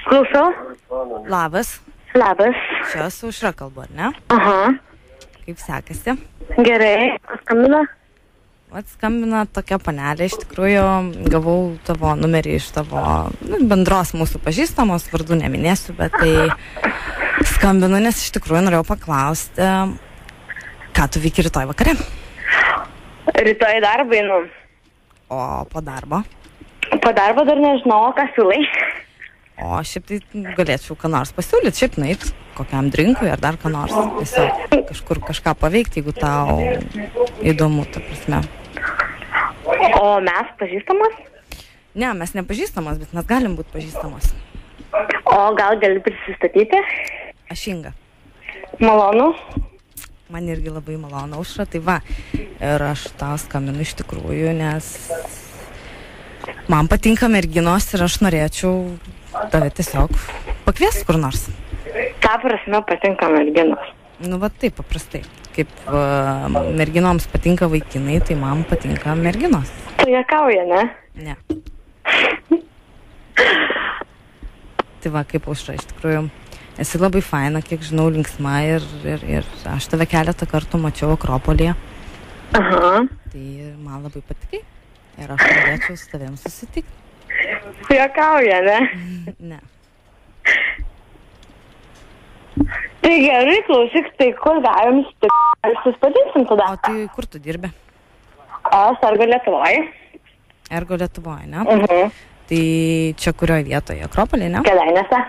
Klausau. Labas. Labas. Čia su Aušra kalbu, ar ne? Aha. Kaip sekasi? Gerai. Kas skambina? Skambina tokia panelė, iš tikrųjų gavau tavo numerį iš tavo bendros mūsų pažįstamos, vardų neminėsiu, bet tai skambinu, nes iš tikrųjų norėjau paklausti, ką tu veiki rytoj vakare? Rytoj darbą einu. O po darbo? Po darbo dar nežinau, ką siūlai. O šiaip tai galėčiau ką nors pasiūlyti, šiaip nueit kokiam drinkui ar dar ką nors. Tiesiog kažkur kažką paveikti, jeigu tau įdomu, ta prasme. O mes pažįstamos? Ne, mes nepažįstamos, bet mes galim būti pažįstamos. O gal gali prisistatyti? Aš Inga. Malonu. Man irgi labai malonu, Aušra, tai va. Ir aš tau skambinu iš tikrųjų, nes man patinka merginos ir aš norėčiau tave tiesiog pakviesti kur nors. Ką prasme patinka merginos? Nu, va taip paprastai. Kaip merginoms patinka vaikinai, tai man patinka merginos. Tu juokauji, ne? Ne. Tai va, kaip Aušra, iš tikrųjų, esi labai faina, kiek žinau, linksma ir aš tave keletą kartų mačiau Akropolyje. Aha. Tai man labai patikai ir aš norėčiau su tavim susitikti. Tu juokauji, ne? Ne. Tai gerai, klausyk, tai kur galim susitikti? Ar susipažinsim tada? O tai kur tu dirbi? Aš Ergo Lietuvoje. Ergo Lietuvoje, ne? Mhm. Tai čia kurioje vietoje? Akropolyje, ne? Kėdainiuose.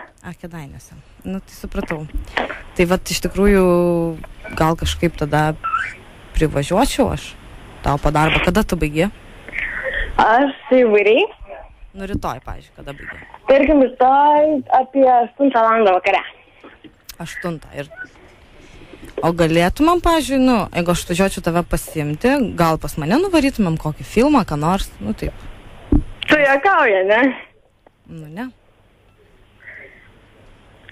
Kėdainiuose. Nu, tai supratau. Tai vat iš tikrųjų gal kažkaip tada privažiuočiau aš tau po darbo. Kada tu baigi? Aš įvairiai. Nu, rytoj, pavyzdžiui, kada baigi? Tarkim, rytoj apie 8 valandą vakare. 8. O galėtumėm, pavyzdžiui, nu, jeigu aš važiuočiau tave pasiimti, gal pas mane nuvarytumėm kokį filmą, ką nors, nu taip. Tu juokauji, ne? Nu, ne.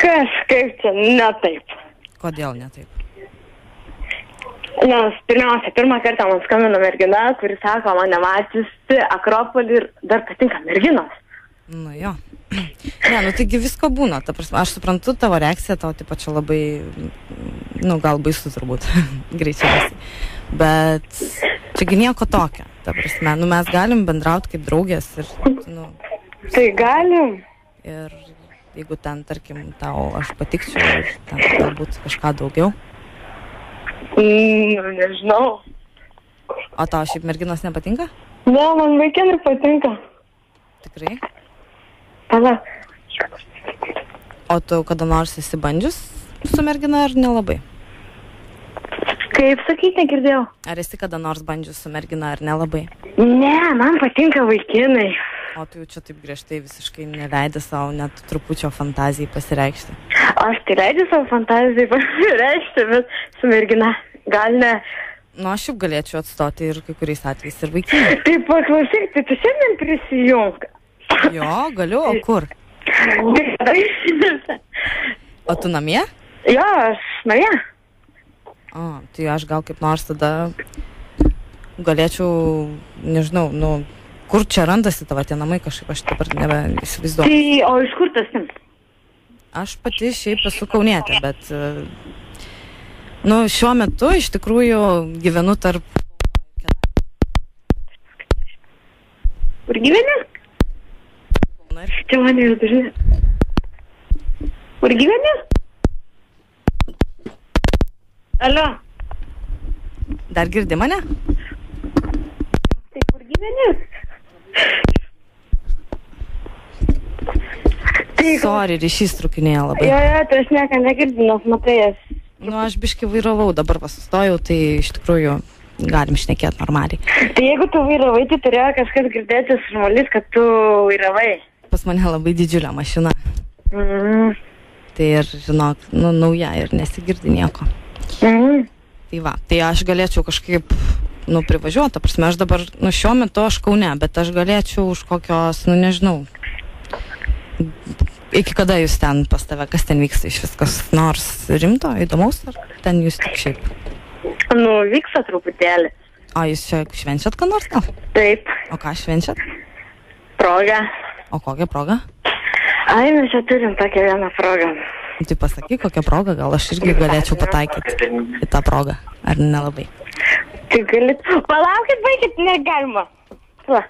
Kažkaip čia ne taip. Kodėl ne taip? Nes pirmiausia, pirmą kartą man skambino mergina, kuri sako, man nemačiusi Akropolį ir dar patinka merginos. Nu jo. Ne, nu taigi visko būna, ta prasme, aš suprantu tavo reakciją, tau taip pat čia labai, nu gal baisu turbūt, greičiausiai. Bet čiagi nieko tokio, ta prasme, nu mes galim bendrauti kaip draugės ir, nu. Tai galim. Ir jeigu ten, tarkim, tau aš patikčiau ir ten galbūt kažką daugiau. Nežinau. O tau šiaip merginos nepatinka? Ne, man vaikinai patinka. Tikrai? Tada. O tu kada nors esi bandžius su mergina ar nelabai? Kaip sakyti, negirdėjau. Ar esi kada nors bandžius su mergina ar nelabai? Ne, man patinka vaikinai. O tu jau čia taip griežtai visiškai neleidi savo net trupučio fantazijai pasireikšti. Aš tai leidžiu savo fantazijai pasireikšti, bet su mergina gal ne. Nu, aš jau galėčiau atstoti ir kai kuriais atvejais ir vaikinai. Tai paklausyk, tai tu šiandien prisijung. Jo, galiu, o kur? O tu namie? Jo, aš namie. O, tai aš gal kaip nors tada galėčiau, nežinau, nu, kur čia randasi tavo tie namai, kažkaip aš dabar nebeįsivaizduoju. Tai, o iš kur tas sim? Aš pati šiaip esu kaunietė, bet, nu, šiuo metu iš tikrųjų gyvenu tarp... Kur gyveni? Čia mane jau dažnai. Kur gyveni? Alio? Dar girdi mane? Tai kur gyveni? Sorry, ryšys trukinėja labai. Jo, tai aš nieką negirdžiu, nes matai jas. Nu, aš biškai vairavau, dabar pasustojau, tai iš tikrųjų galim šnekėti normaliai. Tai jeigu tu vairavai, tai turėjo kažkas girdėti šurmulys, kad tu vairavai. Pas mane labai didžiulė mašina. Tai ir, žinok, nu, nauja ir nesigirdi nieko. Tai va, tai aš galėčiau kažkaip, nu, privažiuoti, prasme, aš dabar, nu, šiuo metu aš Kaune, bet aš galėčiau už kokios, nu, nežinau, iki kada jūs ten pas tave, kas ten vyksta iš viskas nors rimto, įdomaus, ar ten jūs tik šiaip? Nu, vyksta truputėlį. O jūs čia švenčiat ką nors gal? Taip. O ką švenčiat? Proga. O kokią progą? Ai, mes čia turim tokią vieną progą. Tai pasakyk, kokią progą, gal aš irgi galėčiau pataikyti į tą progą, ar nelabai? Tai galit... Palaukit, baikit, negalima. Va.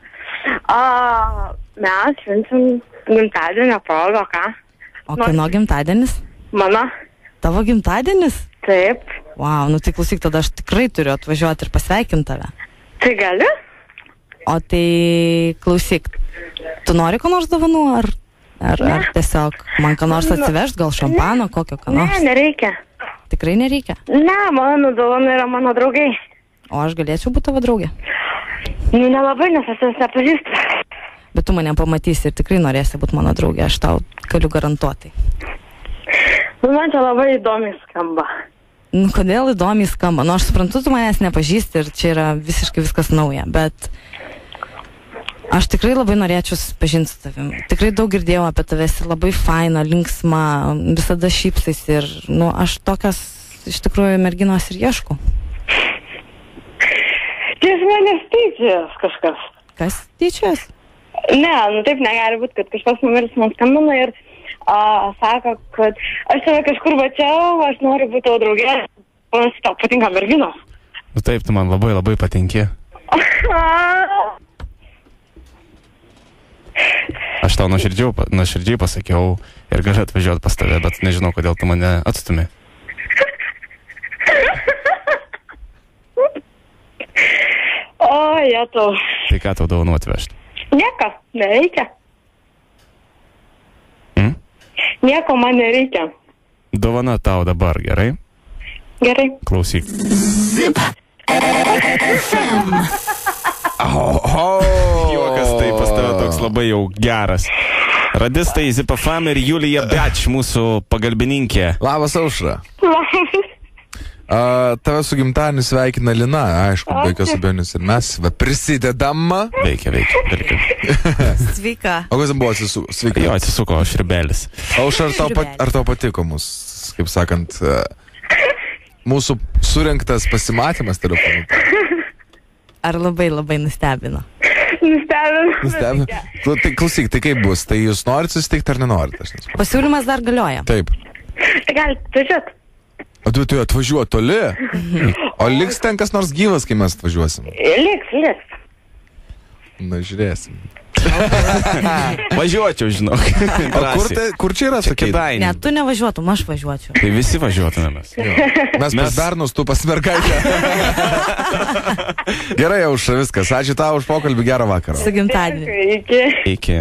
Mes švenčiam gimtadienio progą, ką? O kieno gimtadienis? Mano. Tavo gimtadienis? Taip. Wow, nu tai klausyk, tada aš tikrai turiu atvažiuoti ir pasveikinti tave. Tai gali? O tai klausyk, tu nori ko nors dovanų, ar tiesiog man ką nors atsivežt, gal šampano, kokio ką nors? Ne, nereikia. Tikrai nereikia? Ne, mano dovanų yra mano draugai. O aš galėčiau būti tavo draugė? Nu, nelabai, nes aš jas nepažįstu. Bet tu mane pamatysi ir tikrai norėsi būti mano draugė, aš tau galiu garantuoti. Nu, man čia labai įdomiai skamba. Nu, kodėl įdomiai skamba? Nu, aš suprantu, tu manęs nepažįsti ir čia yra visiškai viskas nauja, bet aš tikrai labai norėčiau susipažinti su tavim. Tikrai daug girdėjau apie tave, esi labai faina, linksma, visada šypsais ir, nu, aš tokias iš tikrųjų merginos ir ieškau. Ties manęs tyčiojas kažkas. Kas tyčiojas? Ne, nu taip negali būti, kad kažkas numeris man skambina ir sako, kad aš tave kažkur mačiau, aš noriu būti tavo draugė. Panas, tau patinka merginos. Nu taip, tu man labai labai patinki. Aš tau nuoširdžiai pasakiau ir galiu atvažiuoti pas tave, bet nežinau, kodėl tu mane atstumi. O, jetau. Tai ką tau dovanų atvežti? Nieko, nereikia. Nieko man nereikia. Dovana tau dabar, gerai? Gerai. Klausyk. Juokas tai pas tave toks labai jau geras. Radistai Zip FM ir Julija Beč, mūsų pagalbininkė. Labas, Aušra. Tave su gimtadieniu sveikina Lina, aišku, be jokios abejonės ir mes prisidedam. Veikia. Sveika. O kas buvo atsisuko? Sveika. Jo, atsisuko šribelis. Aušra, ar tau patiko mūsų, kaip sakant, mūsų surinktas pasimatymas telefonu? Ar labai nustebino? Nustebino. Tai klausyk, tai kaip bus? Tai jūs norit susitikti ar nenorit? Pasiūlymas dar galioja. Taip. Tai galite atvažiuoti. O tu atvažiuoji toli? O liks ten kas nors gyvas, kai mes atvažiuosim? Liks. Na, žiūrėsim. Važiuočiau, žinok. O kur čia yra tokie? Ne, tu nevažiuotum, aš važiuočiau. Tai visi važiuotumėmės. Mes pas Darnus, tu pas mergaitę. Gerai, Aušra, viskas. Ačiū tau už pokalbį, gerą vakarą. Su gimtadieniu. Iki. Iki.